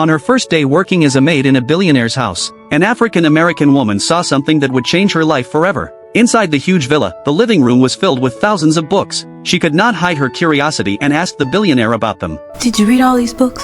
On her first day working as a maid in a billionaire's house, an African-American woman saw something that would change her life forever. Inside the huge villa, the living room was filled with thousands of books. She could not hide her curiosity and asked the billionaire about them. Did you read all these books?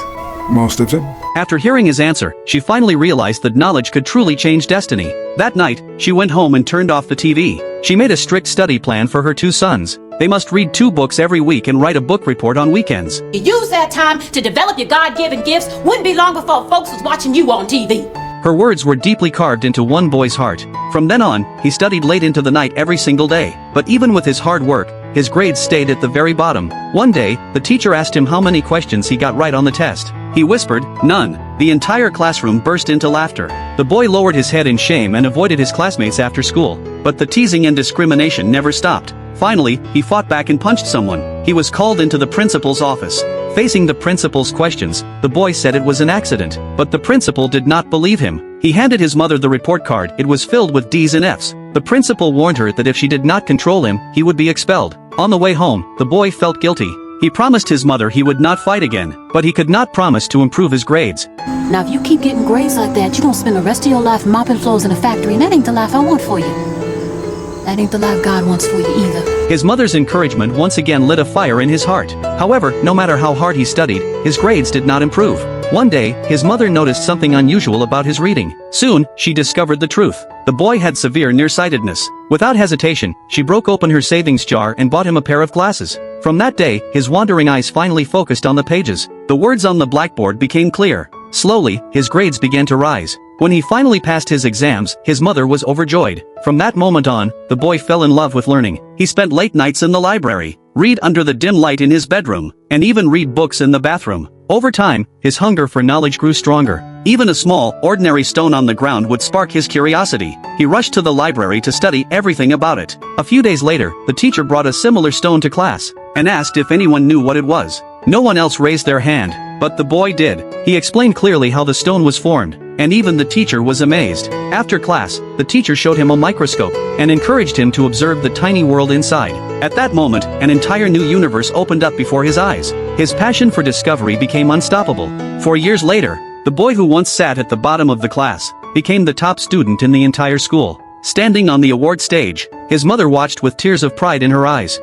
Most of them. After hearing his answer, she finally realized that knowledge could truly change destiny. That night, she went home and turned off the TV. She made a strict study plan for her 2 sons. They must read 2 books every week and write a book report on weekends. You use that time to develop your God-given gifts. Wouldn't be long before folks was watching you on TV. Her words were deeply carved into one boy's heart. From then on, he studied late into the night every single day. But even with his hard work, his grades stayed at the very bottom. One day, the teacher asked him how many questions he got right on the test. He whispered, "None." The entire classroom burst into laughter. The boy lowered his head in shame and avoided his classmates after school. But the teasing and discrimination never stopped. Finally, he fought back and punched someone. He was called into the principal's office. Facing the principal's questions, the boy said it was an accident. But the principal did not believe him. He handed his mother the report card. It was filled with D's and F's. The principal warned her that if she did not control him, he would be expelled. On the way home, the boy felt guilty. He promised his mother he would not fight again, but he could not promise to improve his grades. Now if you keep getting grades like that, you're gonna spend the rest of your life mopping floors in a factory, and that ain't the life I want for you. That ain't the life God wants for you either. His mother's encouragement once again lit a fire in his heart. However, no matter how hard he studied, his grades did not improve. One day, his mother noticed something unusual about his reading. Soon, she discovered the truth. The boy had severe nearsightedness. Without hesitation, she broke open her savings jar and bought him a pair of glasses. From that day, his wandering eyes finally focused on the pages. The words on the blackboard became clear. Slowly, his grades began to rise. When he finally passed his exams, his mother was overjoyed. From that moment on, the boy fell in love with learning. He spent late nights in the library, read under the dim light in his bedroom, and even read books in the bathroom. Over time, his hunger for knowledge grew stronger. Even a small, ordinary stone on the ground would spark his curiosity. He rushed to the library to study everything about it. A few days later, the teacher brought a similar stone to class and asked if anyone knew what it was. No one else raised their hand, but the boy did. He explained clearly how the stone was formed, and even the teacher was amazed. After class, the teacher showed him a microscope and encouraged him to observe the tiny world inside. At that moment, an entire new universe opened up before his eyes. His passion for discovery became unstoppable. 4 years later, the boy who once sat at the bottom of the class became the top student in the entire school. Standing on the award stage, his mother watched with tears of pride in her eyes.